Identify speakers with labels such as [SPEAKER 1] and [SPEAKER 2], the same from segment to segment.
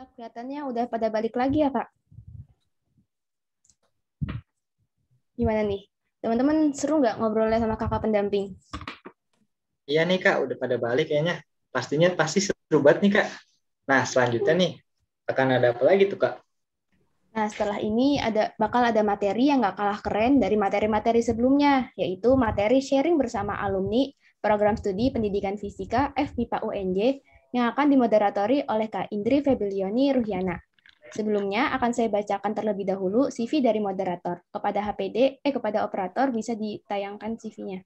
[SPEAKER 1] Kelihatannya udah pada balik lagi ya, Kak. Gimana nih? Teman-teman seru nggak ngobrolnya sama kakak pendamping?
[SPEAKER 2] Iya nih Kak, udah pada balik kayaknya. Pastinya pasti seru banget nih Kak. Nah, selanjutnya nih, akan ada apa lagi tuh Kak?
[SPEAKER 1] Nah, setelah ini bakal ada materi yang nggak kalah keren dari materi-materi sebelumnya, yaitu materi sharing bersama alumni program studi pendidikan fisika FMIPA UNJ yang akan dimoderatori oleh Kak Indri Febilioni Ruhiana. Sebelumnya akan saya bacakan terlebih dahulu CV dari moderator. Kepada operator bisa ditayangkan CV-nya.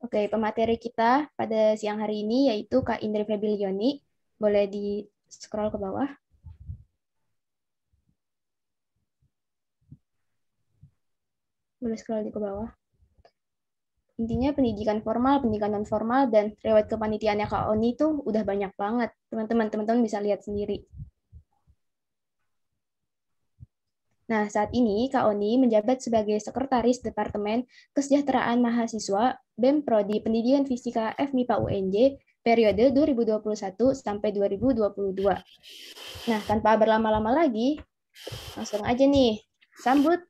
[SPEAKER 1] Oke, pemateri kita pada siang hari ini yaitu Kak Indri Febilioni. Boleh di-scroll ke bawah. Boleh scroll ke bawah. Intinya pendidikan formal, pendidikan non formal, dan riwayat kepanitiaannya Kak Oni itu udah banyak banget. Teman-teman bisa lihat sendiri. Nah, saat ini Kak Oni menjabat sebagai Sekretaris Departemen Kesejahteraan Mahasiswa BEM Prodi Pendidikan Fisika FMIPA UNJ periode 2021 sampai 2022. Nah, tanpa berlama-lama lagi, langsung aja nih, sambut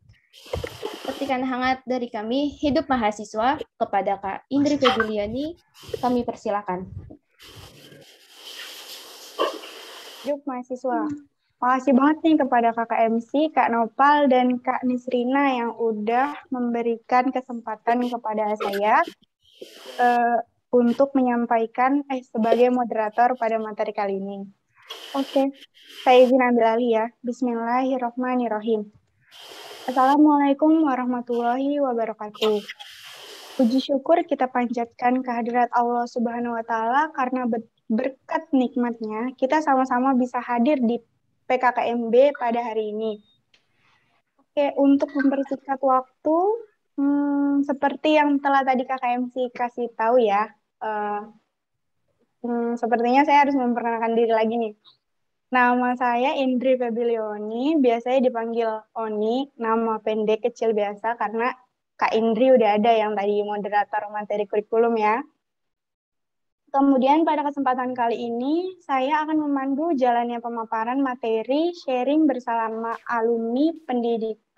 [SPEAKER 1] petikan hangat dari kami, Hidup Mahasiswa, kepada Kak Indri Febiliani, kami persilakan.
[SPEAKER 3] Hidup Mahasiswa. Makasih banget nih kepada Kakak MC, Kak Nopal, dan Kak Nisrina yang udah memberikan kesempatan kepada saya untuk menyampaikan sebagai moderator pada materi kali ini. Oke, saya izin ambil alih ya. Bismillahirrahmanirrahim. Assalamualaikum warahmatullahi wabarakatuh. Puji syukur kita panjatkan kehadirat Allah Subhanahu wa Ta'ala karena berkat nikmatnya kita sama-sama bisa hadir di PKKMB pada hari ini. Oke, untuk mempersingkat waktu, seperti yang telah tadi KKMC kasih tahu ya, sepertinya saya harus memperkenalkan diri lagi nih. Nama saya Indri Febilioni, biasanya dipanggil Oni, nama pendek kecil biasa karena Kak Indri udah ada yang tadi moderator materi kurikulum ya. Kemudian pada kesempatan kali ini, saya akan memandu jalannya pemaparan materi sharing bersama alumni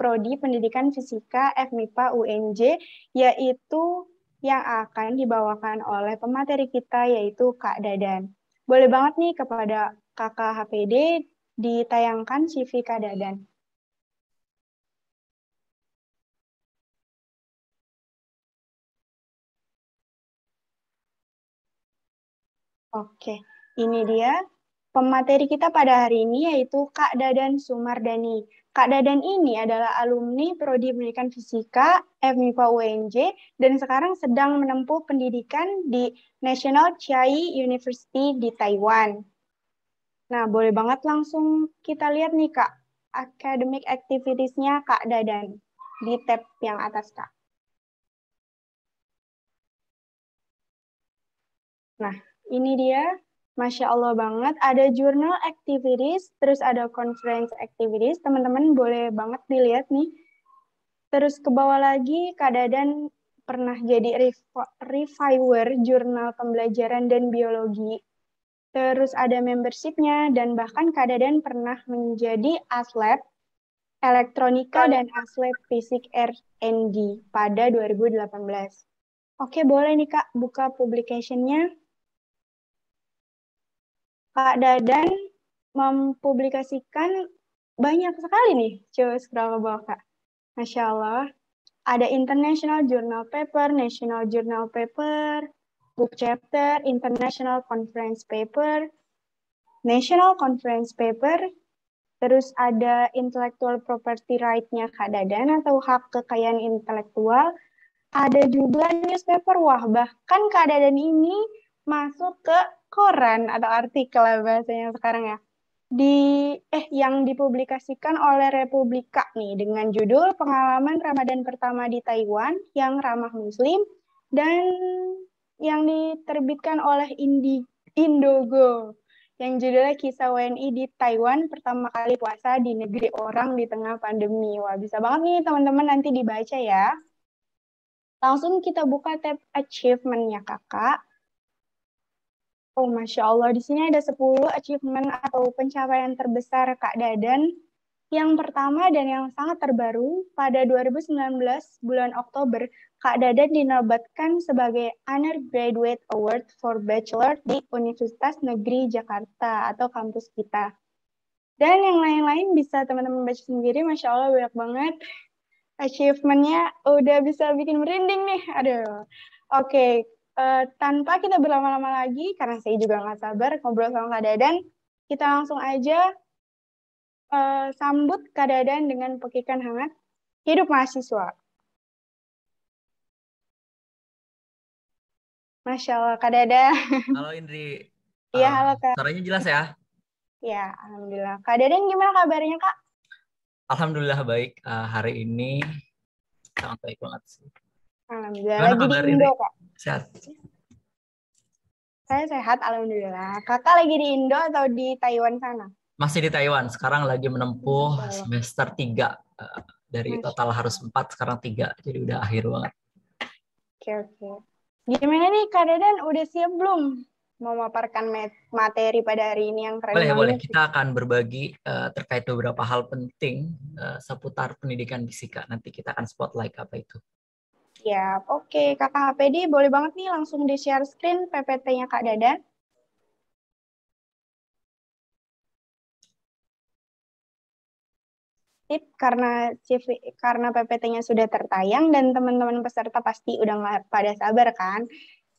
[SPEAKER 3] Prodi Pendidikan Fisika FMIPA UNJ, yaitu yang akan dibawakan oleh pemateri kita, yaitu Kak Dadan. Boleh banget nih kepada Kakak HPD ditayangkan CV Kak Dadan. Oke, ini dia pemateri kita pada hari ini yaitu Kak Dadan Sumardani. Kak Dadan ini adalah alumni Prodi Pendidikan Fisika FMIPA UNJ dan sekarang sedang menempuh pendidikan di National Chiai University di Taiwan. Nah, boleh banget langsung kita lihat nih Kak, academic activities-nya Kak Dadan di tab yang atas Kak. Nah, ini dia, Masya Allah banget, ada journal activities, terus ada conference activities, teman-teman boleh banget dilihat nih. Terus ke bawah lagi, Kak Dadan pernah jadi reviewer jurnal pembelajaran dan biologi. Terus ada membership-nya, dan bahkan Kak Dadan pernah menjadi aslab elektronika dan aslab fisik R&D pada 2018. Oke, boleh nih Kak, buka publication-nya. Kak Dadan mempublikasikan banyak sekali nih. Coba scroll ke bawah, Kak. Masya Allah. Ada International Journal Paper, National Journal Paper, Book Chapter, International Conference Paper, National Conference Paper, terus ada Intellectual Property Right-nya Kak Dadan atau hak kekayaan intelektual. Ada juga newspaper. Wah, bahkan Kak Dadan ini masuk ke koran atau artikel bahasanya sekarang ya. yang dipublikasikan oleh Republika nih dengan judul Pengalaman Ramadan Pertama di Taiwan yang Ramah Muslim dan yang diterbitkan oleh Indogo yang judulnya Kisah WNI di Taiwan Pertama Kali Puasa di Negeri Orang di Tengah Pandemi. Wah, bisa banget nih teman-teman nanti dibaca ya. Langsung kita buka tab achievement-nya kakak. Oh, Masya Allah, di sini ada 10 achievement atau pencapaian terbesar Kak Dadan. Yang pertama dan yang sangat terbaru, pada 2019 bulan Oktober, Kak Dadan dinobatkan sebagai Undergraduate Award for Bachelor di Universitas Negeri Jakarta atau kampus kita. Dan yang lain-lain bisa teman-teman baca sendiri, Masya Allah banyak banget. Achievement-nya udah bisa bikin merinding nih. Aduh. Oke, tanpa kita berlama-lama lagi, karena saya juga nggak sabar ngobrol sama Kak Dadan, kita langsung aja sambut Kak Dadan dengan pekikan hangat. Hidup mahasiswa. Masya Allah, Kak Dadan.
[SPEAKER 4] Halo Indri.
[SPEAKER 3] Iya, halo Kak.
[SPEAKER 4] Suaranya jelas ya?
[SPEAKER 3] Ya, Alhamdulillah. Kak Dadan gimana kabarnya, Kak?
[SPEAKER 4] Alhamdulillah baik. Hari ini sangat baik banget sih.
[SPEAKER 3] Alhamdulillah.
[SPEAKER 4] Gimana
[SPEAKER 3] Lagi di
[SPEAKER 4] kabar
[SPEAKER 3] Indo,
[SPEAKER 4] Indri?
[SPEAKER 3] Kak.
[SPEAKER 4] Sehat.
[SPEAKER 3] Saya sehat, Alhamdulillah. Kakak lagi di Indo atau di Taiwan sana?
[SPEAKER 4] Masih di Taiwan. Sekarang lagi menempuh
[SPEAKER 3] Masya Allah.
[SPEAKER 4] semester 3. Dari
[SPEAKER 3] Masya
[SPEAKER 4] total harus 4, sekarang 3. Jadi udah akhir banget.
[SPEAKER 3] Oke. Gimana nih Kak Dadan, udah siap belum mau memaparkan materi pada hari ini yang keren
[SPEAKER 4] Boleh.
[SPEAKER 3] banget?
[SPEAKER 4] Kita akan berbagi terkait beberapa hal penting seputar pendidikan fisika. Nanti kita akan spotlight apa itu.
[SPEAKER 3] Ya, oke. Kakak HPD boleh banget nih langsung di-share screen PPT-nya Kak Dadan. Sip, karena PPT-nya sudah tertayang dan teman-teman peserta pasti udah nggak pada sabar kan?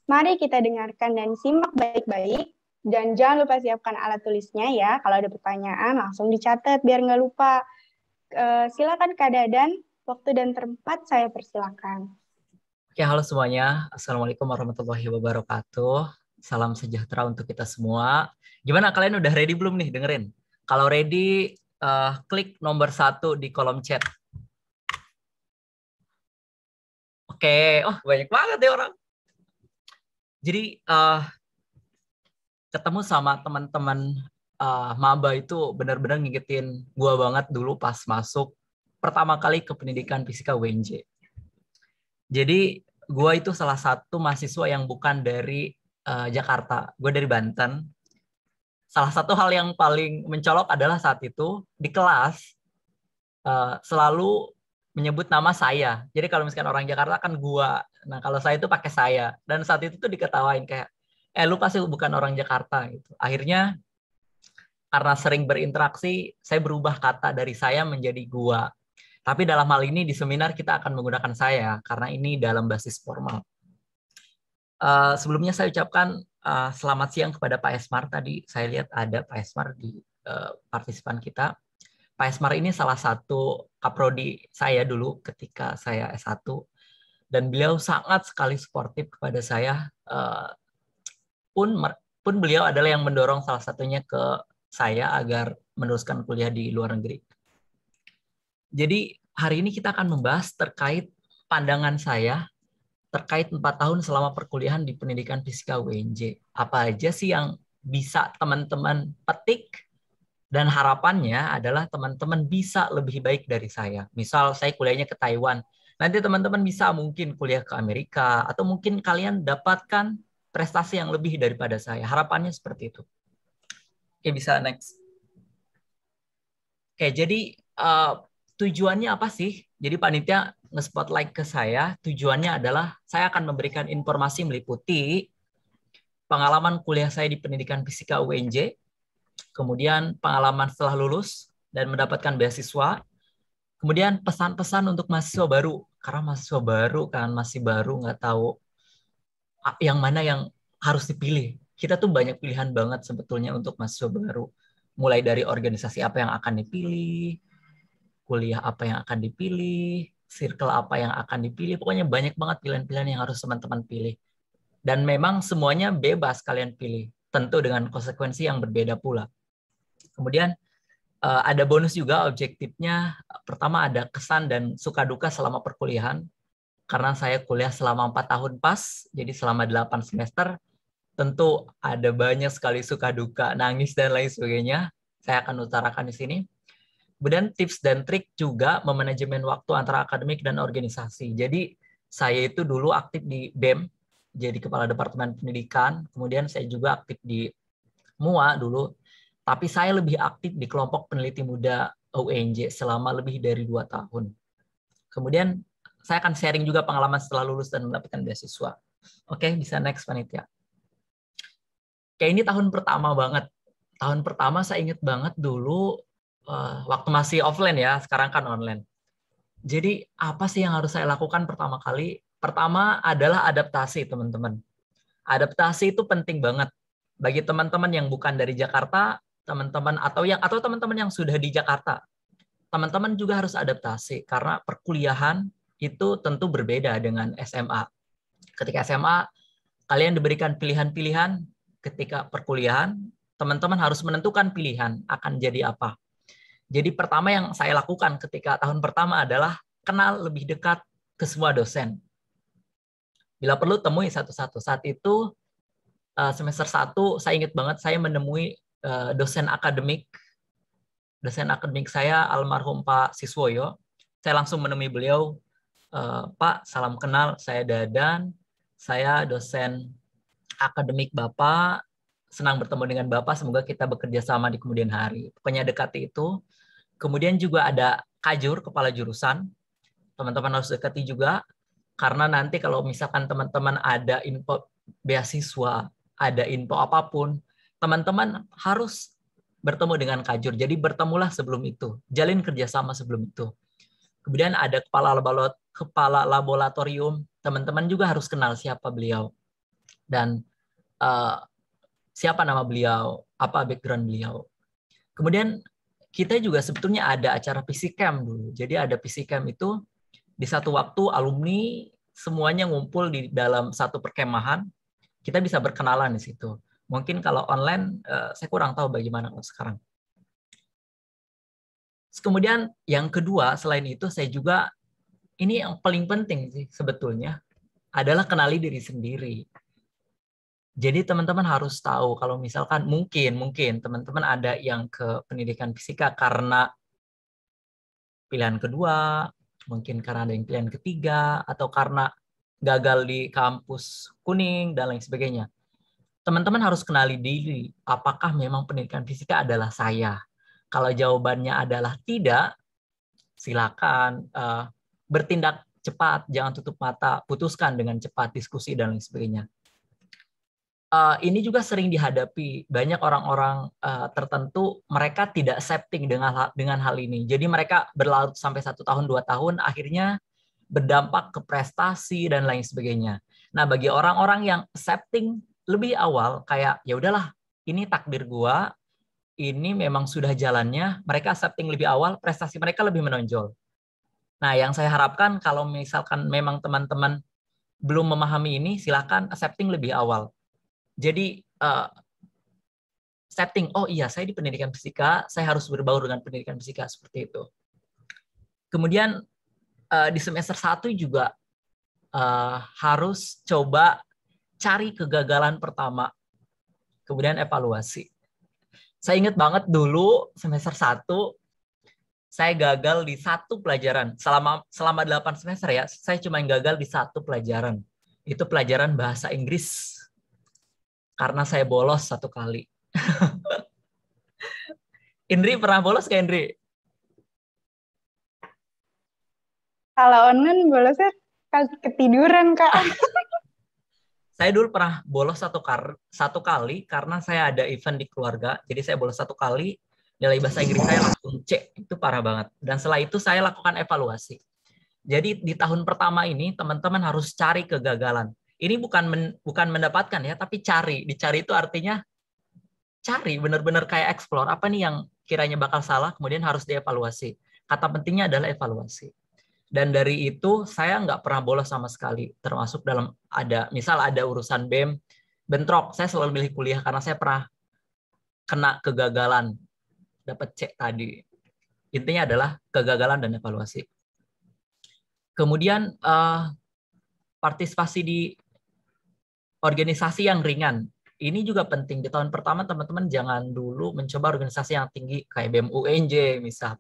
[SPEAKER 3] Mari kita dengarkan dan simak baik-baik. Dan jangan lupa siapkan alat tulisnya ya. Kalau ada pertanyaan langsung dicatat biar nggak lupa. Silakan Kak Dadan, waktu dan tempat saya persilakan.
[SPEAKER 4] Oke, halo semuanya. Assalamualaikum warahmatullahi wabarakatuh. Salam sejahtera untuk kita semua. Gimana, kalian udah ready belum nih dengerin? Kalau ready, klik nomor 1 di kolom chat. Oke, banyak banget ya orang. Jadi, ketemu sama teman-teman maba itu benar-benar ngingetin gua banget dulu pas masuk pertama kali ke pendidikan fisika UNJ. Jadi gue itu salah satu mahasiswa yang bukan dari Jakarta. Gue dari Banten. Salah satu hal yang paling mencolok adalah saat itu di kelas selalu menyebut nama saya. Jadi kalau misalkan orang Jakarta kan gue. Nah kalau saya itu pakai saya. Dan saat itu tuh diketawain kayak, lu pasti bukan orang Jakarta gitu. Akhirnya karena sering berinteraksi, saya berubah kata dari saya menjadi gue. Tapi dalam hal ini di seminar kita akan menggunakan saya karena ini dalam basis formal. Sebelumnya saya ucapkan selamat siang kepada Pak Esmar. Tadi saya lihat ada Pak Esmar di partisipan kita. Pak Esmar ini salah satu kaprodi saya dulu ketika saya S1. Dan beliau sangat sekali suportif kepada saya. Pun beliau adalah yang mendorong salah satunya ke saya agar meneruskan kuliah di luar negeri. Jadi hari ini kita akan membahas terkait pandangan saya terkait 4 tahun selama perkuliahan di pendidikan fisika UNJ. Apa aja sih yang bisa teman-teman petik dan harapannya adalah teman-teman bisa lebih baik dari saya. Misal saya kuliahnya ke Taiwan, nanti teman-teman bisa mungkin kuliah ke Amerika atau mungkin kalian dapatkan prestasi yang lebih daripada saya. Harapannya seperti itu. Oke, bisa next. Oke, jadi tujuannya apa sih? Jadi panitia nge-spotlight ke saya, tujuannya adalah saya akan memberikan informasi meliputi pengalaman kuliah saya di pendidikan fisika UNJ, kemudian pengalaman setelah lulus dan mendapatkan beasiswa, kemudian pesan-pesan untuk mahasiswa baru, karena mahasiswa baru kan masih baru, nggak tahu yang mana yang harus dipilih. Kita tuh banyak pilihan banget sebetulnya untuk mahasiswa baru, mulai dari organisasi apa yang akan dipilih, kuliah apa yang akan dipilih, circle apa yang akan dipilih, pokoknya banyak banget pilihan-pilihan yang harus teman-teman pilih. Dan memang semuanya bebas kalian pilih, tentu dengan konsekuensi yang berbeda pula. Kemudian ada bonus juga objektifnya. Pertama ada kesan dan suka duka selama perkuliahan. Karena saya kuliah selama 4 tahun pas, jadi selama 8 semester, tentu ada banyak sekali suka duka, nangis dan lain sebagainya. Saya akan utarakan di sini. Kemudian tips dan trik juga memanajemen waktu antara akademik dan organisasi. Jadi saya itu dulu aktif di BEM, jadi Kepala Departemen Pendidikan. Kemudian saya juga aktif di MUA dulu. Tapi saya lebih aktif di kelompok peneliti muda UNJ selama lebih dari 2 tahun. Kemudian saya akan sharing juga pengalaman setelah lulus dan mendapatkan beasiswa. Oke, bisa next panitia. Kayak ini tahun pertama banget. Tahun pertama saya ingat banget dulu waktu masih offline ya, sekarang kan online. Jadi apa sih yang harus saya lakukan pertama kali? Pertama adalah adaptasi, teman-teman. Adaptasi itu penting banget bagi teman-teman yang bukan dari Jakarta, teman-teman atau teman-teman yang sudah di Jakarta. Teman-teman juga harus adaptasi karena perkuliahan itu tentu berbeda dengan SMA. Ketika SMA kalian diberikan pilihan-pilihan, ketika perkuliahan teman-teman harus menentukan pilihan akan jadi apa. Jadi pertama yang saya lakukan ketika tahun pertama adalah kenal lebih dekat ke semua dosen. Bila perlu temui satu-satu. Saat itu semester 1 saya ingat banget saya menemui dosen akademik saya almarhum Pak Siswoyo. Saya langsung menemui beliau, Pak, salam kenal, saya Dadan, saya dosen akademik Bapak, senang bertemu dengan Bapak, semoga kita bekerja sama di kemudian hari. Pokoknya dekati itu. Kemudian juga ada Kajur, kepala jurusan. Teman-teman harus dekati juga, karena nanti kalau misalkan teman-teman ada info beasiswa, ada info apapun, teman-teman harus bertemu dengan Kajur. Jadi bertemulah sebelum itu, jalin kerjasama sebelum itu. Kemudian ada kepala laboratorium, teman-teman juga harus kenal siapa beliau. Dan siapa nama beliau, apa background beliau. Kemudian kita juga sebetulnya ada acara Pisikam dulu. Jadi ada Pisikam itu di satu waktu alumni semuanya ngumpul di dalam satu perkemahan. Kita bisa berkenalan di situ. Mungkin kalau online saya kurang tahu bagaimana kalau sekarang. Kemudian yang kedua selain itu saya juga, ini yang paling penting sih sebetulnya, adalah kenali diri sendiri. Jadi teman-teman harus tahu kalau misalkan mungkin teman-teman ada yang ke pendidikan fisika karena pilihan kedua, mungkin karena ada yang pilihan ketiga, atau karena gagal di kampus kuning dan lain sebagainya. Teman-teman harus kenali diri, apakah memang pendidikan fisika adalah saya. Kalau jawabannya adalah tidak, silakan bertindak cepat, jangan tutup mata, putuskan dengan cepat, diskusi dan lain sebagainya. Ini juga sering dihadapi banyak orang-orang tertentu, mereka tidak accepting dengan hal ini. Jadi mereka berlarut sampai 1 tahun, 2 tahun, akhirnya berdampak ke prestasi dan lain sebagainya. Nah, bagi orang-orang yang accepting lebih awal, kayak ya udahlah, ini takdir gua, ini memang sudah jalannya, mereka accepting lebih awal, prestasi mereka lebih menonjol. Nah, yang saya harapkan kalau misalkan memang teman-teman belum memahami ini, silakan accepting lebih awal. Jadi setting, oh iya saya di pendidikan fisika, saya harus berbaur dengan pendidikan fisika seperti itu. Kemudian di semester 1 juga harus coba cari kegagalan pertama, kemudian evaluasi. Saya ingat banget dulu semester 1 saya gagal di 1 pelajaran. Selama 8 semester ya, saya cuma gagal di 1 pelajaran. Itu pelajaran bahasa Inggris. Karena saya bolos 1 kali. Indri pernah bolos nggak, Indri?
[SPEAKER 3] Kalau online bolosnya ketiduran, Kak.
[SPEAKER 4] Saya dulu pernah bolos 1 kali karena saya ada event di keluarga. Jadi saya bolos 1 kali, nilai bahasa Inggris saya langsung C. Itu parah banget. Dan setelah itu saya lakukan evaluasi. Jadi di tahun pertama ini teman-teman harus cari kegagalan. Ini bukan mendapatkan ya, tapi cari. Dicari itu artinya cari, benar-benar kayak explore. Apa nih yang kiranya bakal salah, kemudian harus dievaluasi. Kata pentingnya adalah evaluasi. Dan dari itu saya nggak pernah bolos sama sekali. Termasuk dalam misal ada urusan bentrok. Saya selalu milih kuliah karena saya pernah kena kegagalan. dapat C tadi. Intinya adalah kegagalan dan evaluasi. Kemudian partisipasi di organisasi yang ringan. Ini juga penting. Di tahun pertama teman-teman jangan dulu mencoba organisasi yang tinggi kayak BEM UNJ misal.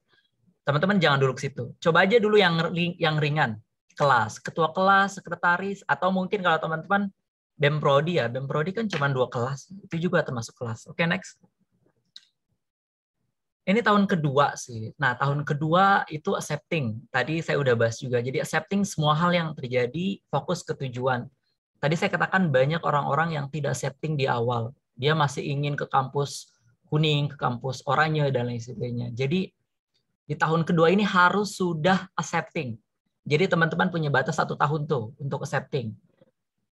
[SPEAKER 4] Teman-teman jangan dulu ke situ. Coba aja dulu yang ringan. Kelas, ketua kelas, sekretaris, atau mungkin kalau teman-teman BEM Prodi ya. BEM Prodi kan cuma 2 kelas. Itu juga termasuk kelas. Oke, next. Ini tahun kedua sih. Nah, tahun kedua itu accepting. Tadi saya udah bahas juga. Jadi accepting semua hal yang terjadi, fokus ke tujuan. Tadi saya katakan banyak orang-orang yang tidak accepting di awal. Dia masih ingin ke kampus kuning, ke kampus oranye, dan lain sebagainya. Jadi di tahun kedua ini harus sudah accepting. Jadi teman-teman punya batas 1 tahun tuh untuk accepting.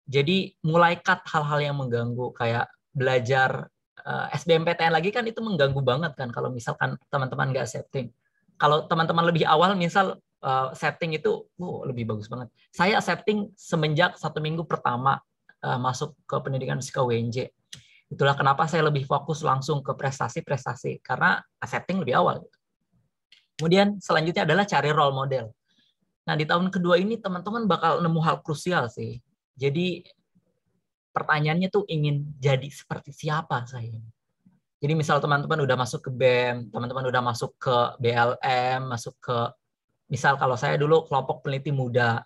[SPEAKER 4] Jadi mulai cut hal-hal yang mengganggu, kayak belajar SBMPTN lagi kan itu mengganggu banget kan kalau misalkan teman-teman nggak accepting. Kalau teman-teman lebih awal misal accepting itu lebih bagus banget. Saya accepting semenjak 1 minggu pertama masuk ke pendidikan fisika UNJ. Itulah kenapa saya lebih fokus langsung ke prestasi-prestasi karena accepting lebih awal. Kemudian selanjutnya adalah cari role model. Nah, di tahun kedua ini teman-teman bakal nemu hal krusial sih. Jadi pertanyaannya tuh ingin jadi seperti siapa saya. Jadi misal teman-teman udah masuk ke BEM, teman-teman udah masuk ke BLM, masuk ke misal kalau saya dulu kelompok peneliti muda,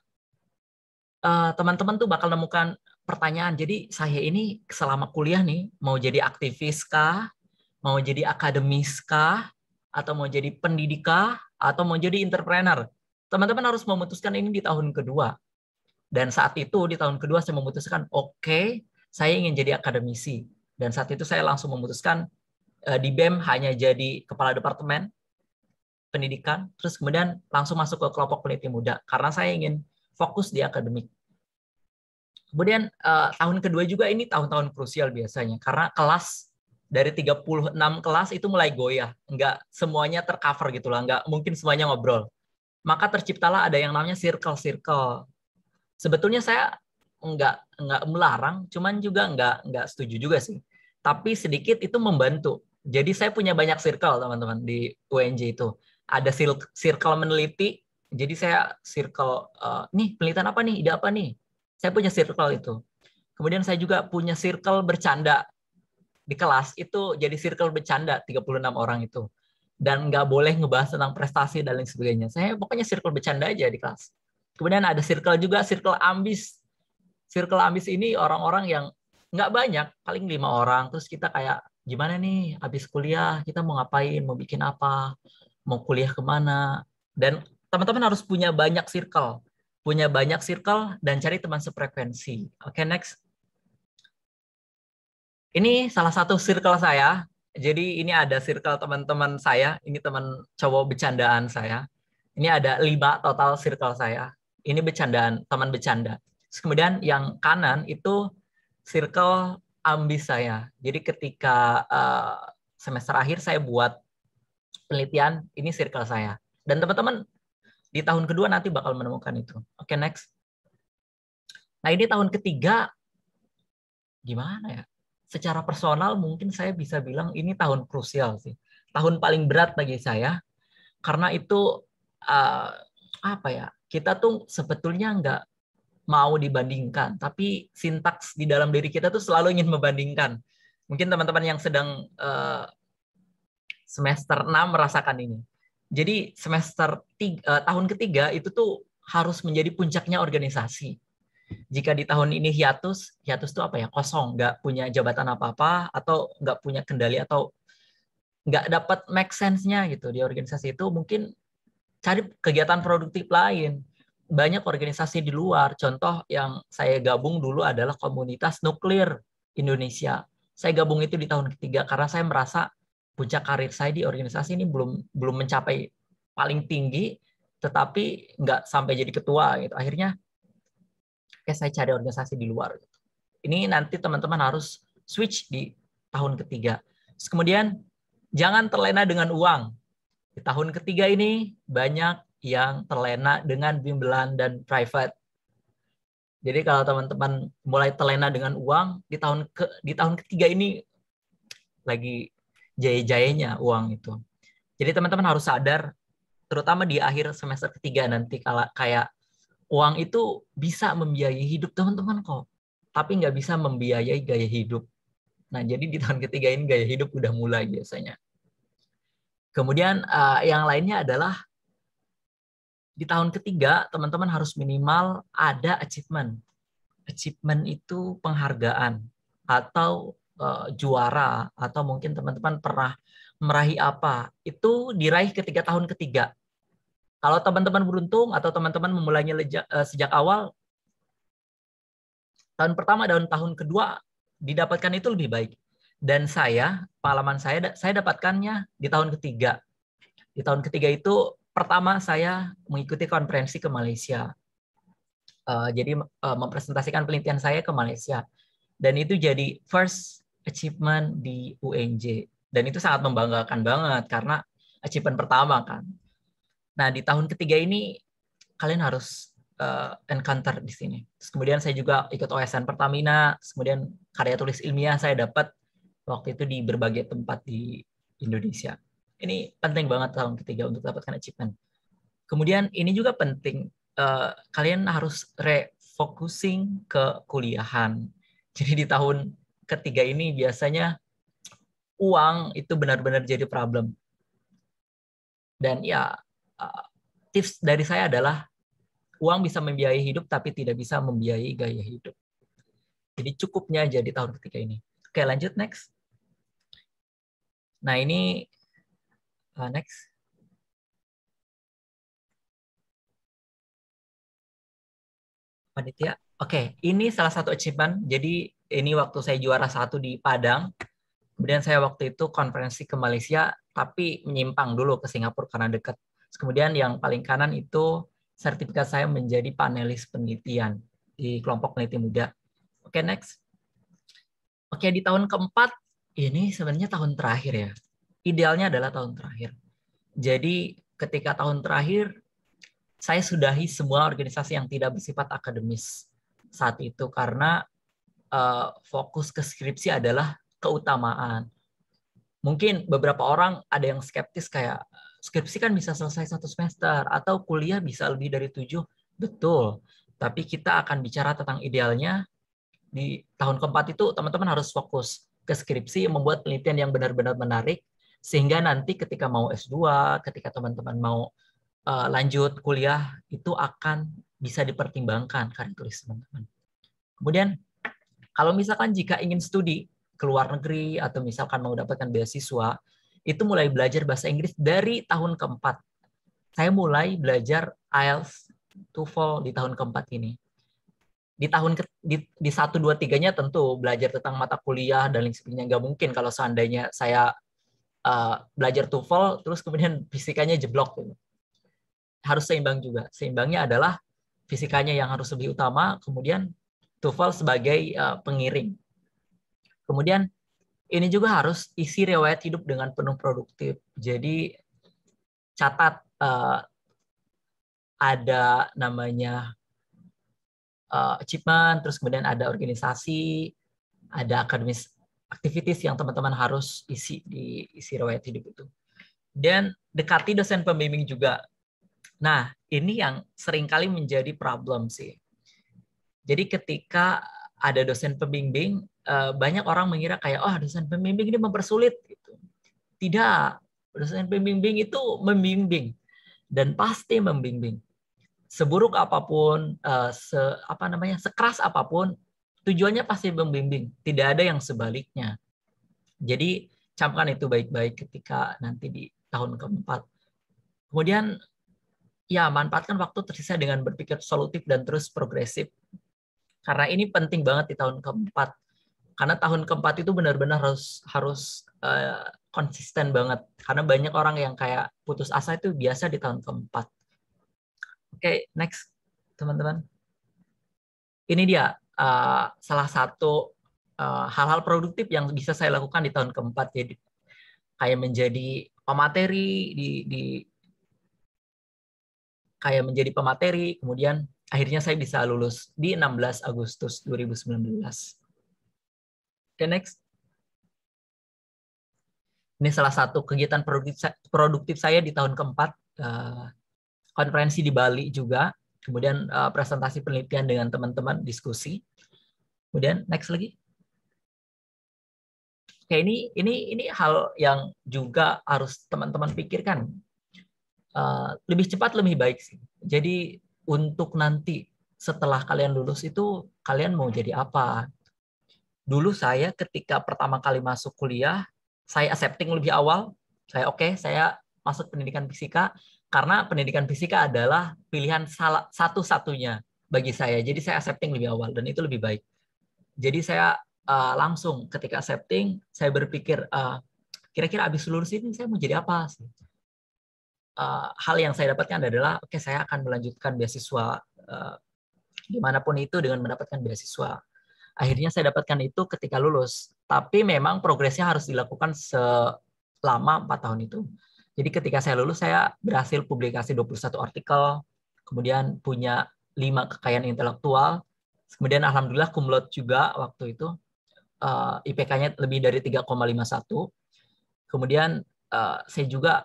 [SPEAKER 4] teman-teman tuh bakal nemukan pertanyaan. Jadi saya ini selama kuliah nih mau jadi aktivis kah, mau jadi akademis kah, atau mau jadi pendidik kah, atau mau jadi entrepreneur. Teman-teman harus memutuskan ini di tahun kedua. Dan saat itu di tahun kedua saya memutuskan, oke, saya ingin jadi akademisi. Dan saat itu saya langsung memutuskan di BEM hanya jadi kepala departemen pendidikan, terus kemudian langsung masuk ke kelompok peneliti muda karena saya ingin fokus di akademik. Kemudian tahun kedua juga ini tahun-tahun krusial biasanya karena kelas dari 36 kelas itu mulai goyah, nggak semuanya tercover gitu lah, nggak mungkin semuanya ngobrol. Maka terciptalah ada yang namanya circle-circle. Sebetulnya saya nggak melarang, cuman juga nggak setuju juga sih. Tapi sedikit itu membantu. Jadi saya punya banyak circle teman-teman di UNJ itu. Ada circle meneliti. Jadi saya circle nih penelitian apa nih, ide apa nih. Saya punya circle itu. Kemudian saya juga punya circle bercanda di kelas itu. Jadi circle bercanda 36 orang itu. Dan nggak boleh ngebahas tentang prestasi dan lain sebagainya. Saya pokoknya circle bercanda aja di kelas. Kemudian ada circle juga, circle ambis. Circle ambis ini orang-orang yang nggak banyak, paling 5 orang. Terus kita kayak, gimana nih, habis kuliah, kita mau ngapain, mau bikin apa, mau kuliah kemana. Dan teman-teman harus punya banyak circle. Punya banyak circle dan cari teman sefrekuensi. Oke, next. Ini salah satu circle saya. Jadi ini ada circle teman-teman saya. Ini teman cowok bercandaan saya. Ini ada 5 total circle saya. Ini bercandaan, teman bercanda. Kemudian yang kanan itu circle ambis saya. Jadi ketika semester akhir saya buat penelitian, ini circle saya. Dan teman-teman di tahun kedua nanti bakal menemukan itu. Oke, next. Nah, ini tahun ketiga, gimana ya? Secara personal mungkin saya bisa bilang ini tahun krusial sih. Tahun paling berat bagi saya. Karena itu, apa ya, kita tuh sebetulnya nggak mau dibandingkan, tapi sintaks di dalam diri kita tuh selalu ingin membandingkan. Mungkin teman-teman yang sedang semester 6 merasakan ini. Jadi tahun ketiga itu tuh harus menjadi puncaknya organisasi. Jika di tahun ini hiatus tuh apa ya? Kosong, nggak punya jabatan apa-apa, atau nggak punya kendali, atau nggak dapat make sense-nya gitu di organisasi itu, mungkin cari kegiatan produktif lain. Banyak organisasi di luar. Contoh yang saya gabung dulu adalah komunitas nuklir Indonesia. Saya gabung itu di tahun ketiga karena saya merasa puncak karir saya di organisasi ini belum mencapai paling tinggi, tetapi nggak sampai jadi ketua gitu. Akhirnya saya cari organisasi di luar. Ini nanti teman-teman harus switch di tahun ketiga. Terus kemudian jangan terlena dengan uang. Di tahun ketiga ini banyak yang terlena dengan bimbel dan private. Jadi kalau teman-teman mulai terlena dengan uang, di tahun ketiga ini lagi jaya-jayanya uang itu. Jadi teman-teman harus sadar, terutama di akhir semester ketiga nanti, kalau kayak uang itu bisa membiayai hidup teman-teman kok, tapi nggak bisa membiayai gaya hidup. Nah, jadi di tahun ketiga ini gaya hidup udah mulai biasanya. Kemudian yang lainnya adalah di tahun ketiga teman-teman harus minimal ada achievement. Achievement itu penghargaan atau juara, atau mungkin teman-teman pernah meraih apa, itu diraih ketika tahun ketiga. Kalau teman-teman beruntung atau teman-teman memulainya sejak awal, tahun pertama dan tahun kedua didapatkan itu lebih baik. Dan pengalaman saya dapatkannya di tahun ketiga. Di tahun ketiga itu pertama saya mengikuti konferensi ke Malaysia. Jadi mempresentasikan penelitian saya ke Malaysia. Dan itu jadi first achievement di UNJ. Dan itu sangat membanggakan banget karena achievement pertama kan. Nah, di tahun ketiga ini kalian harus encounter di sini. Terus kemudian saya juga ikut OSN Pertamina, kemudian karya tulis ilmiah saya dapat waktu itu di berbagai tempat di Indonesia. Ini penting banget tahun ketiga untuk dapatkan achievement. Kemudian ini juga penting, kalian harus refocusing ke kuliahan. Jadi di tahun ketiga ini biasanya uang itu benar-benar jadi problem. Dan ya, tips dari saya adalah uang bisa membiayai hidup tapi tidak bisa membiayai gaya hidup. Jadi cukupnya aja di tahun ketiga ini. Oke, lanjut next. Nah, ini next. Panitia. Oke, ini salah satu achievement. Jadi ini waktu saya juara 1 di Padang. Kemudian saya waktu itu konferensi ke Malaysia, tapi menyimpang dulu ke Singapura karena dekat. Kemudian yang paling kanan itu sertifikat saya menjadi panelis penelitian di kelompok peneliti muda. Oke, next. Oke, di tahun keempat, ini sebenarnya tahun terakhir ya. Idealnya adalah tahun terakhir. Jadi ketika tahun terakhir, saya sudahi semua organisasi yang tidak bersifat akademis saat itu karena fokus ke skripsi adalah keutamaan. Mungkin beberapa orang ada yang skeptis kayak skripsi kan bisa selesai 1 semester atau kuliah bisa lebih dari 7. Betul. Tapi kita akan bicara tentang idealnya. Di tahun keempat itu teman-teman harus fokus ke skripsi, membuat penelitian yang benar-benar menarik, sehingga nanti ketika mau S2, ketika teman-teman mau lanjut kuliah, itu akan bisa dipertimbangkan karya tulis teman-teman. Kemudian, kalau misalkan jika ingin studi ke luar negeri, atau misalkan mau dapatkan beasiswa, itu mulai belajar bahasa Inggris dari tahun keempat. Saya mulai belajar IELTS, TOEFL di tahun keempat ini. Di tahun di 1, 2, 3-nya tentu belajar tentang mata kuliah dan lain sebagainya. Nggak mungkin kalau seandainya saya belajar TOEFL, terus kemudian fisikanya jeblok. Harus seimbang juga. Seimbangnya adalah fisikanya yang harus lebih utama, kemudian TOEFL sebagai pengiring. Kemudian ini juga harus isi riwayat hidup dengan penuh produktif. Jadi catat ada namanya achievement, terus kemudian ada organisasi, ada akademis activities yang teman-teman harus isi di isi riwayat hidup itu. Dan dekati dosen pembimbing juga. Nah, ini yang seringkali menjadi problem sih. Jadi ketika ada dosen pembimbing, banyak orang mengira kayak, oh dosen pembimbing ini mempersulit. Gitu. Tidak, dosen pembimbing itu membimbing dan pasti membimbing. Seburuk apapun, sekeras apapun, tujuannya pasti membimbing. Tidak ada yang sebaliknya. Jadi camkan itu baik-baik ketika nanti di tahun keempat. Kemudian ya manfaatkan waktu tersisa dengan berpikir solutif dan terus progresif. Karena ini penting banget di tahun keempat. Karena tahun keempat itu benar-benar harus konsisten banget. Karena banyak orang yang kayak putus asa itu biasa di tahun keempat. Oke, next teman-teman. Ini dia salah satu hal-hal produktif yang bisa saya lakukan di tahun keempat. Jadi kayak menjadi pemateri, kemudian akhirnya saya bisa lulus di 16 Agustus 2019. Oke, next. Ini salah satu kegiatan produktif saya di tahun keempat, konferensi di Bali juga, kemudian presentasi penelitian dengan teman-teman, diskusi. Kemudian next lagi. Oke, ini hal yang juga harus teman-teman pikirkan. Lebih cepat lebih baik sih. Jadi untuk nanti setelah kalian lulus itu kalian mau jadi apa? Dulu saya ketika pertama kali masuk kuliah, saya accepting lebih awal. Saya masuk pendidikan fisika karena pendidikan fisika adalah pilihan satu-satunya bagi saya. Jadi saya accepting lebih awal dan itu lebih baik. Jadi saya langsung ketika accepting, saya berpikir kira-kira abis lulus ini saya mau jadi apa sih? Hal yang saya dapatkan adalah saya akan melanjutkan beasiswa dimanapun itu dengan mendapatkan beasiswa. Akhirnya saya dapatkan itu ketika lulus. Tapi memang progresnya harus dilakukan selama 4 tahun itu. Jadi ketika saya lulus, saya berhasil publikasi 21 artikel, kemudian punya 5 kekayaan intelektual, kemudian alhamdulillah cum laude juga waktu itu, IPK-nya lebih dari 3,51. Kemudian saya juga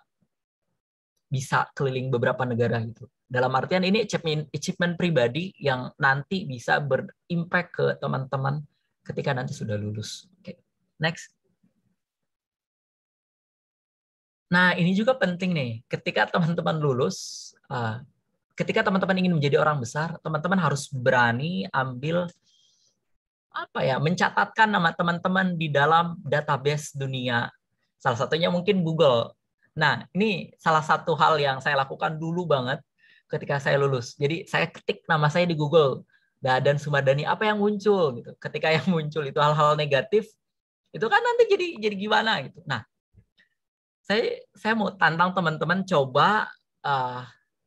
[SPEAKER 4] bisa keliling beberapa negara gitu. Dalam artian ini achievement pribadi yang nanti bisa berimpact ke teman-teman ketika nanti sudah lulus. Oke. Next. Nah, ini juga penting nih. Ketika teman-teman lulus, ketika teman-teman ingin menjadi orang besar, teman-teman harus berani ambil mencatatkan nama teman-teman di dalam database dunia. Salah satunya mungkin Google. Nah, ini salah satu hal yang saya lakukan dulu banget ketika saya lulus. Jadi saya ketik nama saya di Google, Dadan Sumardani, apa yang muncul gitu. Ketika yang muncul itu hal-hal negatif, itu kan nanti jadi gimana gitu. Nah, saya mau tantang teman-teman coba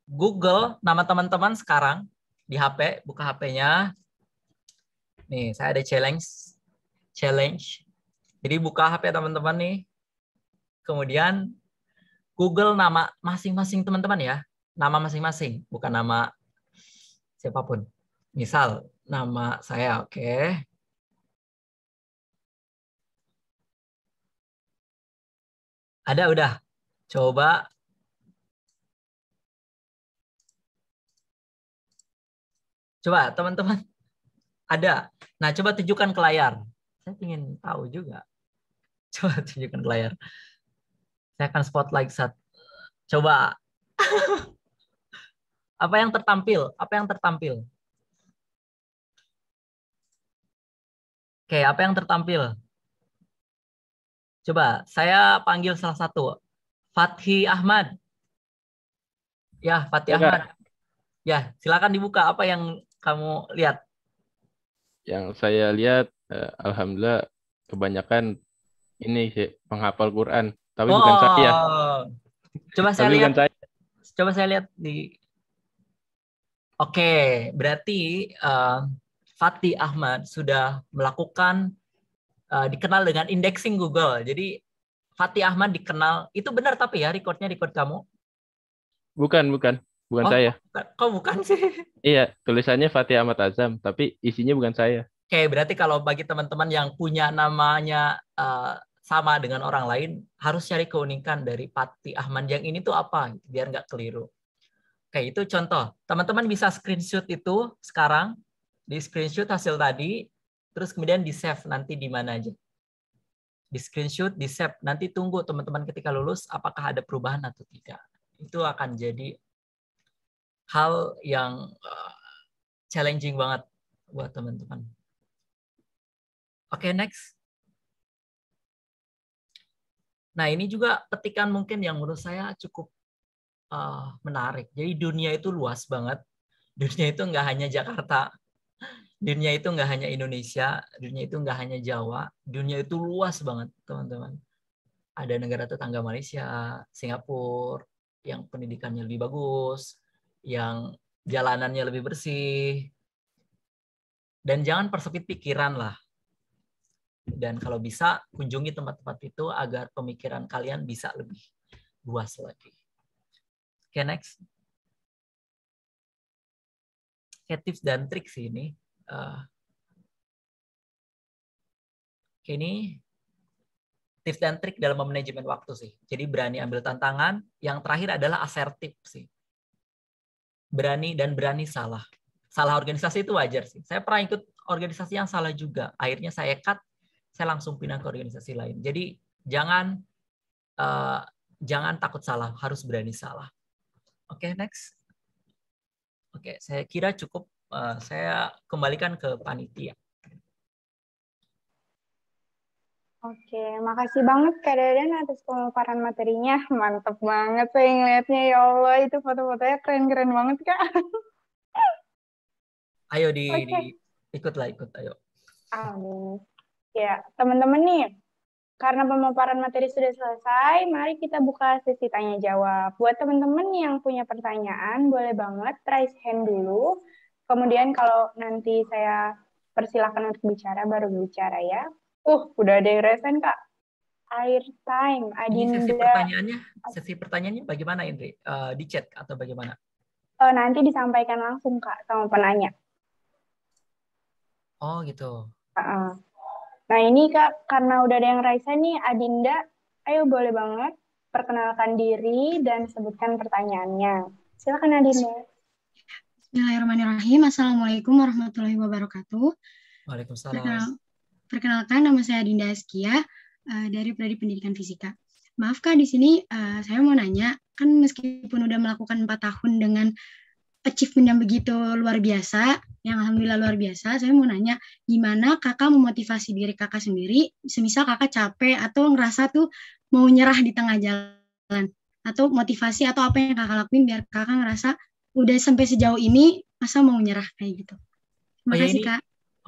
[SPEAKER 4] Google nama teman-teman sekarang di HP, buka HP-nya. Nih, saya ada challenge. Jadi buka HP teman-teman nih. Kemudian Google nama masing-masing teman-teman ya. Nama masing-masing, bukan nama siapapun. Misal, nama saya, oke. Ada udah. Coba. Coba, teman-teman. Ada. Nah, coba tunjukkan ke layar. Saya ingin tahu juga. Coba tunjukkan ke layar. Saya akan spotlight saat. Coba. Apa yang tertampil? Apa yang tertampil? Oke, apa yang tertampil? Coba, saya panggil salah satu. Fathi Ahmad. Ya, Fathi Ahmad. Ya, silakan dibuka. Apa yang kamu lihat?
[SPEAKER 5] Yang saya lihat, alhamdulillah kebanyakan ini sih penghafal Quran, tapi bukan saya.
[SPEAKER 4] Coba saya
[SPEAKER 5] Tapi
[SPEAKER 4] lihat.
[SPEAKER 5] bukan saya.
[SPEAKER 4] Coba saya lihat di. Oke, berarti Fathi Ahmad sudah melakukan dikenal dengan indexing Google. Jadi Fathi Ahmad dikenal. Itu benar tapi ya record kamu?
[SPEAKER 5] Bukan saya.
[SPEAKER 4] Kok bukan sih?
[SPEAKER 5] Iya, tulisannya Fathi Ahmad Azam, tapi isinya bukan saya.
[SPEAKER 4] Oke, berarti kalau bagi teman-teman yang punya namanya sama dengan orang lain, harus cari keunikan dari Fathi Ahmad yang ini tuh apa, biar nggak keliru. Oke, itu contoh. Teman-teman bisa screenshot itu sekarang, di screenshot hasil tadi, terus kemudian di save nanti di mana aja. Di screenshot, di save, nanti tunggu teman-teman ketika lulus apakah ada perubahan atau tidak. Itu akan jadi hal yang challenging banget buat teman-teman. Oke, next. Nah, ini juga petikan mungkin yang menurut saya cukup menarik. Jadi dunia itu luas banget. Dunia itu nggak hanya Jakarta. Dunia itu nggak hanya Indonesia. Dunia itu nggak hanya Jawa. Dunia itu luas banget, teman-teman. Ada negara tetangga Malaysia, Singapura, yang pendidikannya lebih bagus, yang jalanannya lebih bersih. Dan jangan persempit pikiran lah. Dan kalau bisa, kunjungi tempat-tempat itu agar pemikiran kalian bisa lebih luas lagi. Oke, next. Oke, tips dan trik sih ini. Oke, ini tips dan trik dalam manajemen waktu sih. Jadi berani ambil tantangan. Yang terakhir adalah asertif sih. Berani salah. Salah organisasi itu wajar sih. Saya pernah ikut organisasi yang salah juga. Akhirnya saya cut, saya langsung pindah ke organisasi lain. Jadi jangan takut salah, harus berani salah. Oke, next. Oke, saya kira cukup. Saya kembalikan ke panitia.
[SPEAKER 3] Oke, makasih banget Kak Dadan atas pemaparan materinya. Mantep banget saya ngeliatnya, ya Allah, itu foto-fotonya keren-keren banget Kak.
[SPEAKER 4] Ayo
[SPEAKER 3] Oke.
[SPEAKER 4] ikut, ayo.
[SPEAKER 3] Amin. Ya, teman-teman nih, karena pemaparan materi sudah selesai, mari kita buka sesi tanya jawab. Buat teman-teman yang punya pertanyaan, boleh banget raise hand dulu. Kemudian kalau nanti saya persilakan untuk bicara, baru bicara ya. Udah ada yang raise hand Kak. Air time, Adinda.
[SPEAKER 4] Ini sesi pertanyaannya bagaimana Indri? Di chat atau bagaimana?
[SPEAKER 3] Nanti disampaikan langsung Kak sama penanya.
[SPEAKER 4] Oh gitu.
[SPEAKER 3] Nah ini Kak, karena udah ada yang raise nih, Adinda, ayo boleh banget perkenalkan diri dan sebutkan pertanyaannya. Silakan Adinda.
[SPEAKER 6] Bismillahirrahmanirrahim. Assalamualaikum warahmatullahi wabarakatuh.
[SPEAKER 4] Waalaikumsalam.
[SPEAKER 6] Perkenalkan, nama saya Adinda Askia dari Prodi Pendidikan Fisika. Maaf Kak, di sini saya mau nanya, kan meskipun udah melakukan 4 tahun dengan achievement yang begitu luar biasa, yang alhamdulillah luar biasa, saya mau nanya, gimana kakak memotivasi diri kakak sendiri, semisal kakak capek atau ngerasa tuh mau nyerah di tengah jalan, atau motivasi atau apa yang kakak lakuin biar kakak ngerasa udah sampai sejauh ini, masa mau nyerah kayak gitu. Terima kasih Kak.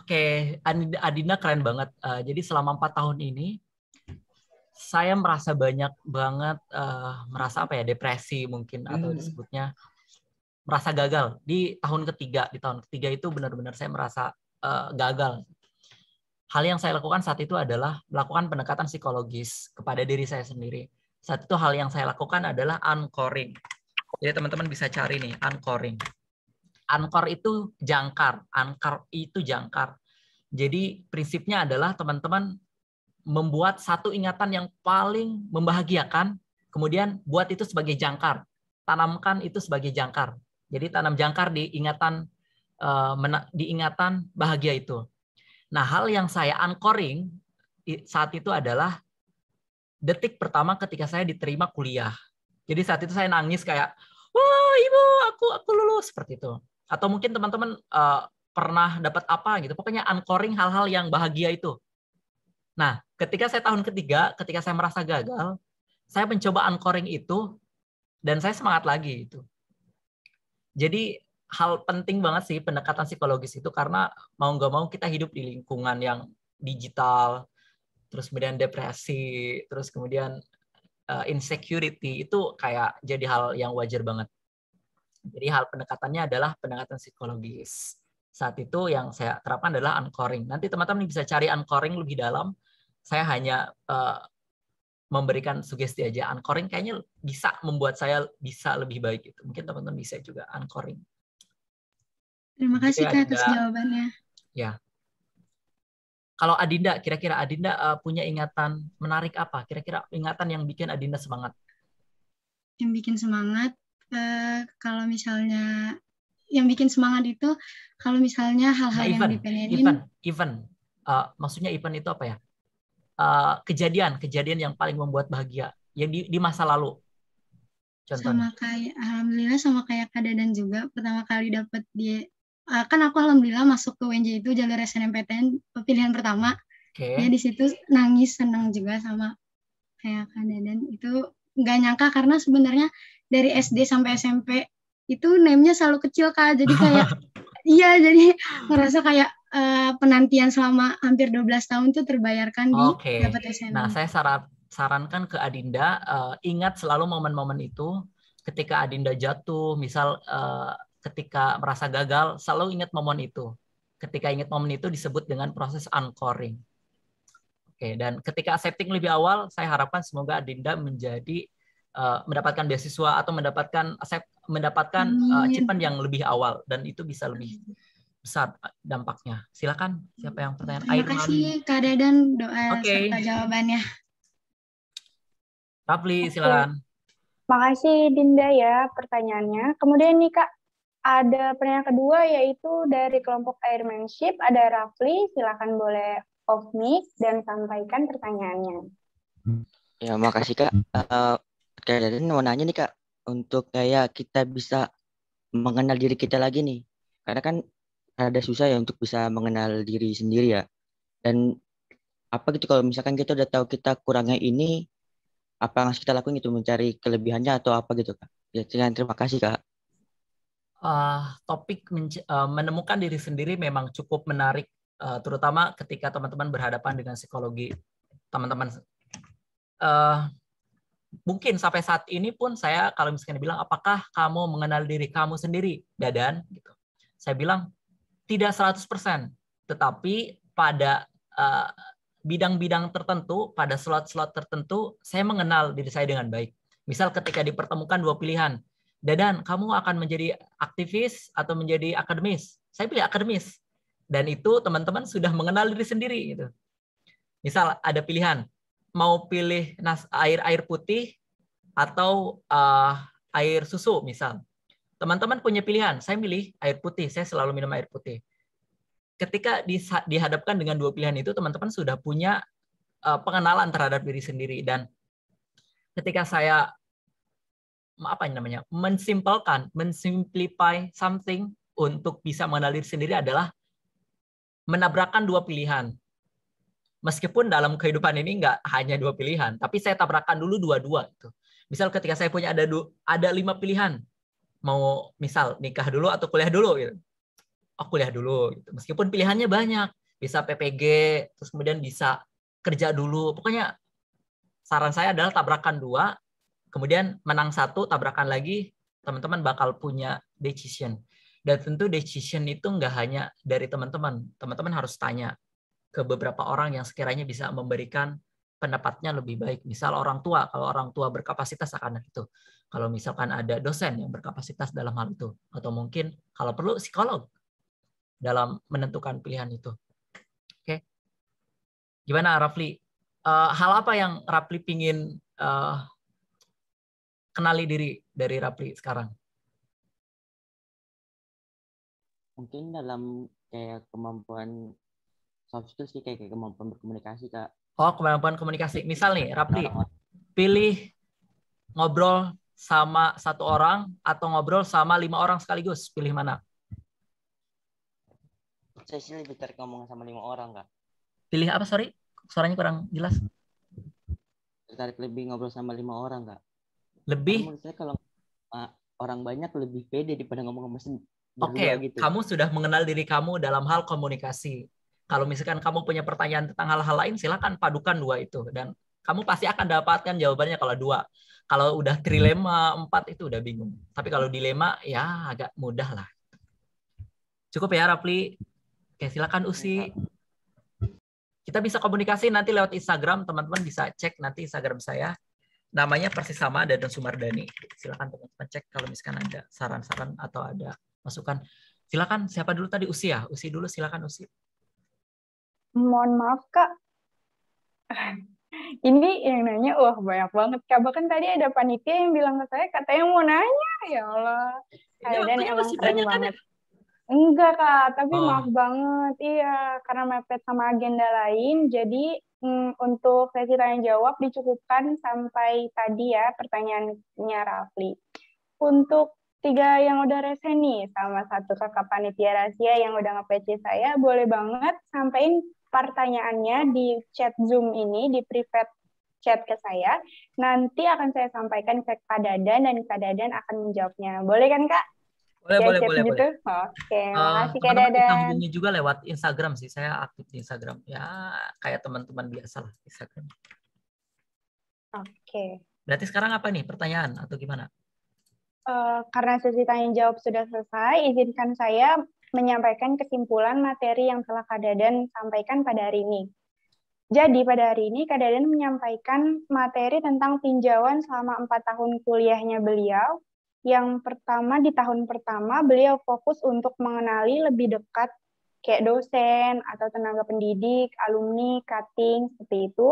[SPEAKER 4] Oke, Adinda keren banget. Jadi selama 4 tahun ini, saya merasa banyak banget, merasa depresi mungkin, atau disebutnya merasa gagal di tahun ketiga. Di tahun ketiga itu benar-benar saya merasa gagal. Hal yang saya lakukan saat itu adalah melakukan pendekatan psikologis kepada diri saya sendiri. Saat itu hal yang saya lakukan adalah anchoring. Jadi teman-teman bisa cari nih, anchoring. Anchor itu jangkar. Anchor itu jangkar. Jadi prinsipnya adalah teman-teman membuat satu ingatan yang paling membahagiakan, kemudian buat itu sebagai jangkar. Tanamkan itu sebagai jangkar. Jadi tanam jangkar di ingatan bahagia itu. Nah, hal yang saya anchoring saat itu adalah detik pertama ketika saya diterima kuliah. Jadi saat itu saya nangis kayak, wah ibu, aku lulus, seperti itu. Atau mungkin teman-teman pernah dapat apa gitu. Pokoknya anchoring hal-hal yang bahagia itu. Nah, ketika saya tahun ketiga, ketika saya merasa gagal, saya mencoba anchoring itu dan saya semangat lagi itu. Jadi hal penting banget sih pendekatan psikologis itu, karena mau nggak mau kita hidup di lingkungan yang digital, terus kemudian depresi, terus kemudian insecurity, itu kayak jadi hal yang wajar banget. Jadi hal pendekatannya adalah pendekatan psikologis. Saat itu yang saya terapkan adalah anchoring. Nanti teman-teman bisa cari anchoring lebih dalam. Saya hanya memberikan sugesti aja. Anchoring kayaknya bisa membuat saya bisa lebih baik gitu. Mungkin teman-teman bisa juga anchoring.
[SPEAKER 6] Terima kasih Kak atas jawabannya.
[SPEAKER 4] Ya. Kalau Adinda, kira-kira Adinda punya ingatan menarik apa? Kira-kira ingatan yang bikin Adinda semangat?
[SPEAKER 6] Yang bikin semangat, kalau misalnya yang bikin semangat itu, kalau misalnya hal-hal yang dipengenin.
[SPEAKER 4] Event. Maksudnya event itu apa ya? Kejadian yang paling membuat bahagia yang di masa lalu. Contohnya.
[SPEAKER 6] Alhamdulillah sama kayak Kak Dadan juga, pertama kali dapat kan aku alhamdulillah masuk ke UNJ itu jalur SNMPTN pilihan pertama. Ya di situ nangis, senang juga sama kayak Kak Dadan. Itu nggak nyangka karena sebenarnya dari SD sampai SMP itu name-nya selalu kecil Kak, jadi kayak iya, jadi ngerasa kayak penantian selama hampir 12 tahun tuh terbayarkan di dapat SNM.
[SPEAKER 4] Nah, saya sarankan ke Adinda, ingat selalu momen-momen itu. Ketika Adinda jatuh, misal ketika merasa gagal, selalu ingat momen itu. Ketika ingat momen itu disebut dengan proses anchoring. Oke, dan ketika accepting lebih awal, saya harapkan semoga Adinda menjadi mendapatkan beasiswa atau mendapatkan achievement yang lebih awal, dan itu bisa lebih besar dampaknya. Silakan, siapa yang pertanyaan?
[SPEAKER 6] Terima kasih Kak Dadan doa serta jawabannya.
[SPEAKER 4] Rafli,
[SPEAKER 3] Oke.
[SPEAKER 4] silakan.
[SPEAKER 3] Makasih Dinda ya pertanyaannya. Kemudian nih Kak, ada pertanyaan kedua yaitu dari kelompok Airmanship, ada Rafli, silakan boleh off mic dan sampaikan pertanyaannya.
[SPEAKER 7] Ya, makasih Kak. Kak Dadan mau nanya nih Kak, untuk kayak kita bisa mengenal diri kita lagi nih. Karena kan ada susah ya untuk bisa mengenal diri sendiri ya. Dan apa gitu kalau misalkan kita udah tahu kita kurangnya ini, apa yang harus kita lakukan gitu, mencari kelebihannya atau apa gitu Kak. Ya, terima kasih Kak.
[SPEAKER 4] Topik menemukan diri sendiri memang cukup menarik, terutama ketika teman-teman berhadapan dengan psikologi teman-teman. Mungkin sampai saat ini pun saya kalau misalkan bilang apakah kamu mengenal diri kamu sendiri, Dadan? Gitu. Saya bilang tidak 100%, tetapi pada bidang-bidang tertentu, pada slot-slot tertentu, saya mengenal diri saya dengan baik. Misal ketika dipertemukan dua pilihan, Dadan, kamu akan menjadi aktivis atau menjadi akademis? Saya pilih akademis. Dan itu teman-teman sudah mengenal diri sendiri. Gitu. Misal ada pilihan, mau pilih air putih atau air susu misal. Teman-teman punya pilihan, saya milih air putih, saya selalu minum air putih. Ketika dihadapkan dengan dua pilihan itu, teman-teman sudah punya pengenalan terhadap diri sendiri. Dan ketika saya mensimplify something untuk bisa mengenal diri sendiri adalah menabrakkan dua pilihan. Meskipun dalam kehidupan ini nggak hanya dua pilihan, tapi saya tabrakan dulu dua-dua. Misal ketika saya punya ada 5 pilihan, mau misal nikah dulu atau kuliah dulu, gitu. Oh, kuliah dulu. Gitu. Meskipun pilihannya banyak, bisa PPG, terus kemudian bisa kerja dulu. Pokoknya saran saya adalah tabrakan 2, kemudian menang 1, tabrakan lagi, teman-teman bakal punya decision. Dan tentu decision itu nggak hanya dari teman-teman. Teman-teman harus tanya ke beberapa orang yang sekiranya bisa memberikan pendapatnya lebih baik. Misal orang tua, kalau orang tua berkapasitas akan itu. Kalau misalkan ada dosen yang berkapasitas dalam hal itu. Atau mungkin kalau perlu psikolog dalam menentukan pilihan itu. Oke. Gimana Rafli? Hal apa yang Rafli pingin kenali diri dari Rafli sekarang?
[SPEAKER 7] Mungkin dalam kayak kemampuan soft skills sih, kayak kemampuan berkomunikasi Kak.
[SPEAKER 4] Oh, kemampuan komunikasi. Misal nih, Rafli, pilih ngobrol sama 1 orang atau ngobrol sama 5 orang sekaligus. Pilih mana?
[SPEAKER 7] Saya sih lebih tertarik ngomong sama 5 orang Kak.
[SPEAKER 4] Pilih apa, sorry? Suaranya kurang jelas.
[SPEAKER 7] Tertarik lebih ngobrol sama 5 orang Kak.
[SPEAKER 4] Lebih?
[SPEAKER 7] Menurut saya kalau orang banyak lebih pede daripada ngomong sama
[SPEAKER 4] Oke,
[SPEAKER 7] gitu.
[SPEAKER 4] Kamu sudah mengenal diri kamu dalam hal komunikasi. Kalau misalkan kamu punya pertanyaan tentang hal-hal lain, silakan padukan 2 itu. Dan kamu pasti akan dapatkan jawabannya kalau 2. Kalau udah trilema 4 itu udah bingung. Tapi kalau dilema, ya agak mudah lah. Cukup ya, Rafli. Oke, silakan Usi. Kita bisa komunikasi nanti lewat Instagram. Teman-teman bisa cek nanti Instagram saya. Namanya persis sama, Dadan Sumardani. Silakan teman-teman cek kalau misalkan ada saran-saran atau ada masukan. Silakan, siapa dulu tadi? Usi ya? Usi dulu, silakan Usi.
[SPEAKER 3] Mohon maaf Kak, ini yang nanya, wah banyak banget Kak. Bahkan tadi ada panitia yang bilang ke saya, katanya mau nanya, ya Allah. Dan emang keren banget. Enggak Kak, tapi maaf banget, iya, karena mepet sama agenda lain, jadi untuk sesi tanya jawab dicukupkan sampai tadi ya pertanyaannya Rafli. Untuk 3 yang udah rese nih, sama 1 kakak panitia rahasia yang udah nge-PC saya, boleh banget sampein pertanyaannya di chat Zoom ini, di private chat ke saya. Nanti akan saya sampaikan ke Kak Dadan, dan Kak Dadan akan menjawabnya. Boleh kan Kak?
[SPEAKER 4] Boleh.
[SPEAKER 3] Gitu? Oke, makasih Kak
[SPEAKER 4] Dadan.
[SPEAKER 3] Dadan.
[SPEAKER 4] Bisa hubungi juga lewat Instagram sih, saya aktif di Instagram. Ya, kayak teman-teman biasa lah Instagram.
[SPEAKER 3] Oke.
[SPEAKER 4] Berarti sekarang apa nih, pertanyaan atau gimana?
[SPEAKER 3] Karena sesi tanya jawab sudah selesai, izinkan saya menyampaikan kesimpulan materi yang telah Kak Dadan sampaikan pada hari ini. Jadi pada hari ini Kak Dadan menyampaikan materi tentang tinjauan selama 4 tahun kuliahnya beliau. Yang pertama, di tahun pertama beliau fokus untuk mengenali lebih dekat kayak dosen atau tenaga pendidik, alumni, cutting, seperti itu.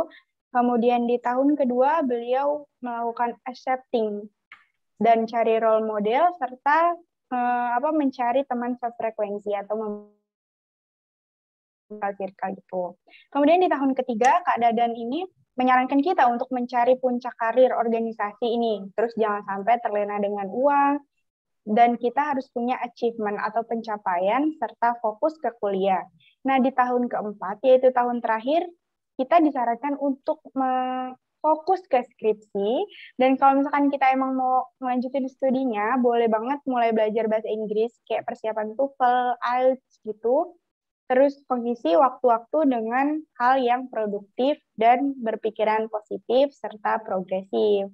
[SPEAKER 3] Kemudian di tahun kedua beliau melakukan accepting dan cari role model serta mencari teman sefrekuensi atau circle gitu. Kemudian di tahun ketiga Kak Dadan ini menyarankan kita untuk mencari puncak karir organisasi ini. Terus jangan sampai terlena dengan uang dan kita harus punya achievement atau pencapaian serta fokus ke kuliah. Nah, di tahun keempat yaitu tahun terakhir kita disarankan untuk fokus ke skripsi, dan kalau misalkan kita emang mau melanjutin studinya, boleh banget mulai belajar bahasa Inggris, kayak persiapan TOEFL, IELTS gitu, terus mengisi waktu-waktu dengan hal yang produktif dan berpikiran positif serta progresif.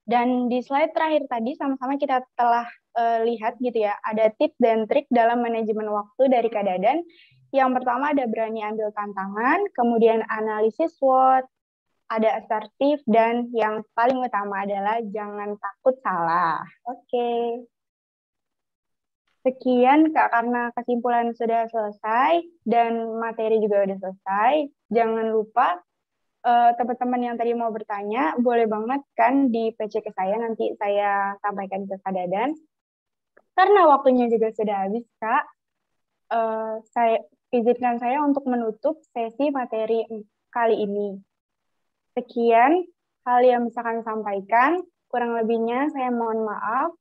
[SPEAKER 3] Dan di slide terakhir tadi sama-sama kita telah lihat gitu ya, ada tips dan trik dalam manajemen waktu dari Kak Dadan. Yang pertama ada berani ambil tantangan, kemudian analisis SWOT, ada asertif, dan yang paling utama adalah jangan takut salah. Oke. Sekian Kak, karena kesimpulan sudah selesai dan materi juga sudah selesai. Jangan lupa teman-teman yang tadi mau bertanya, boleh banget kan di PC ke saya, nanti saya sampaikan ke Kak Dadan. Karena waktunya juga sudah habis, Kak, izinkan saya untuk menutup sesi materi kali ini. Sekian hal yang bisa kami sampaikan, kurang lebihnya saya mohon maaf.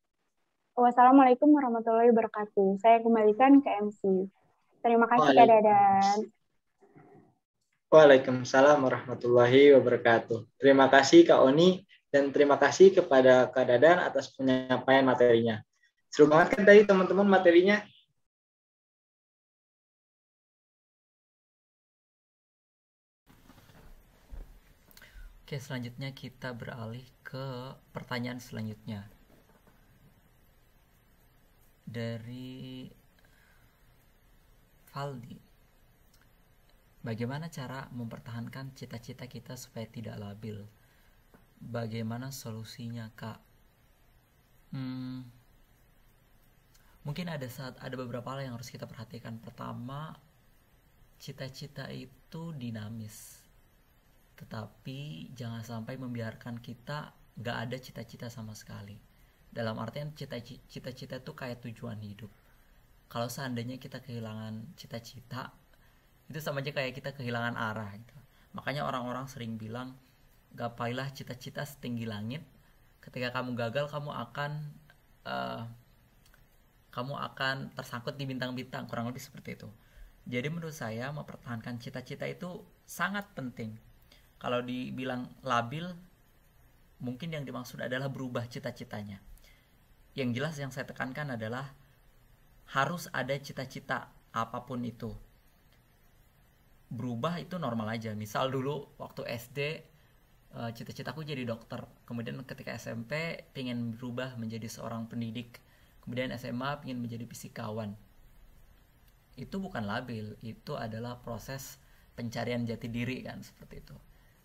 [SPEAKER 3] Wassalamualaikum warahmatullahi wabarakatuh. Saya kembalikan ke MC. Terima kasih Kak Dadan.
[SPEAKER 2] Waalaikumsalam warahmatullahi wabarakatuh. Terima kasih Kak Oni dan terima kasih kepada Kak Dadan atas penyampaian materinya. Seru banget kan tadi teman-teman materinya?
[SPEAKER 4] Oke, selanjutnya kita beralih ke pertanyaan selanjutnya. Dari Valdi. Bagaimana cara mempertahankan cita-cita kita supaya tidak labil? Bagaimana solusinya, Kak? Mungkin ada beberapa hal yang harus kita perhatikan. Pertama, cita-cita itu dinamis. Tetapi jangan sampai membiarkan kita gak ada cita-cita sama sekali. Dalam artian cita-cita itu kayak tujuan hidup. Kalau seandainya kita kehilangan cita-cita, itu sama aja kayak kita kehilangan arah gitu. Makanya orang-orang sering bilang, gapailah cita-cita setinggi langit. Ketika kamu gagal, kamu akan tersangkut di bintang-bintang, kurang lebih seperti itu. Jadi menurut saya mempertahankan cita-cita itu sangat penting. Kalau dibilang labil, mungkin yang dimaksud adalah berubah cita-citanya. Yang jelas yang saya tekankan adalah harus ada cita-cita apapun itu. Berubah itu normal aja. Misal dulu waktu SD cita-citaku jadi dokter, kemudian ketika SMP pengen berubah menjadi seorang pendidik, kemudian SMA pengen menjadi fisikawan. Itu bukan labil, itu adalah proses pencarian jati diri kan, seperti itu.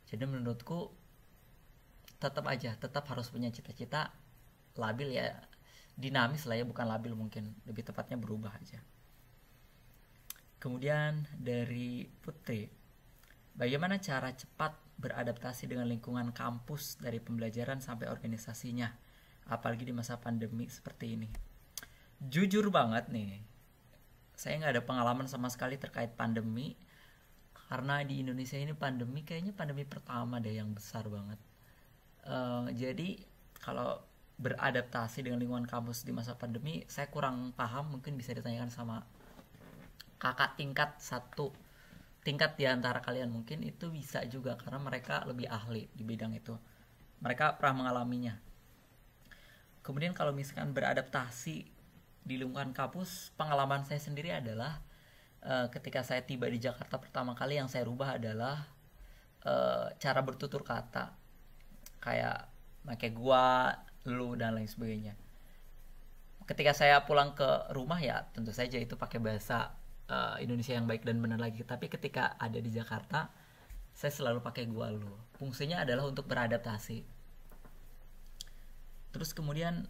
[SPEAKER 4] Jadi menurutku tetap harus punya cita-cita. Labil ya dinamis lah ya, bukan labil, mungkin lebih tepatnya berubah aja. Kemudian dari Putri, bagaimana cara cepat beradaptasi dengan lingkungan kampus dari pembelajaran sampai organisasinya, apalagi di masa pandemi seperti ini? Jujur banget nih, saya nggak ada pengalaman sama sekali terkait pandemi, karena di Indonesia ini kayaknya pandemi pertama deh yang besar banget. Jadi kalau beradaptasi dengan lingkungan kampus di masa pandemi, saya kurang paham, mungkin bisa ditanyakan sama kakak tingkat di antara kalian, mungkin itu bisa juga karena mereka lebih ahli di bidang itu, mereka pernah mengalaminya. Kemudian kalau misalkan beradaptasi di lingkungan kampus, pengalaman saya sendiri adalah ketika saya tiba di Jakarta pertama kali, yang saya rubah adalah cara bertutur kata, kayak pakai gua, lu, dan lain sebagainya. Ketika saya pulang ke rumah ya tentu saja itu pakai bahasa Indonesia yang baik dan benar lagi. Tapi ketika ada di Jakarta, saya selalu pakai gua, lu. Fungsinya adalah untuk beradaptasi. Terus kemudian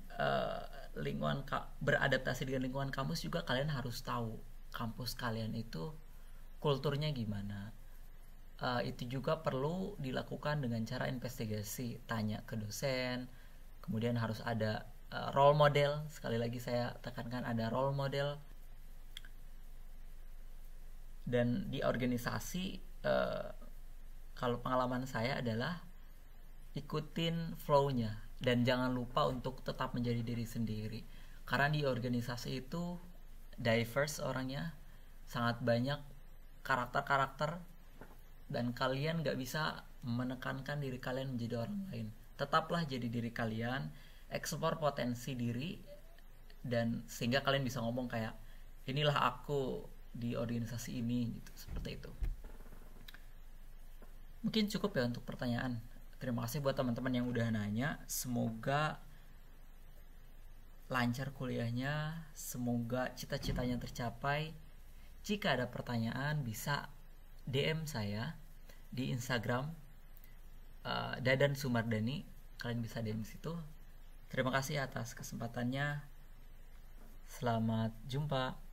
[SPEAKER 4] beradaptasi dengan lingkungan kampus juga, kalian harus tahu kampus kalian itu kulturnya gimana. itu juga perlu dilakukan dengan cara investigasi, tanya ke dosen, kemudian harus ada role model. Sekali lagi saya tekankan ada role model. Dan di organisasi kalau pengalaman saya adalah ikutin flow-nya dan jangan lupa untuk tetap menjadi diri sendiri, karena di organisasi itu diverse orangnya, sangat banyak karakter-karakter, dan kalian gak bisa menekankan diri kalian menjadi orang lain. Tetaplah jadi diri kalian, eksplor potensi diri, dan sehingga kalian bisa ngomong kayak, inilah aku di organisasi ini, gitu, seperti itu. Mungkin cukup ya untuk pertanyaan. Terima kasih buat teman-teman yang udah nanya. Semoga lancar kuliahnya, semoga cita-citanya tercapai. Jika ada pertanyaan bisa DM saya di Instagram Dadan Sumardani. Kalian bisa DM situ. Terima kasih atas kesempatannya. Selamat jumpa.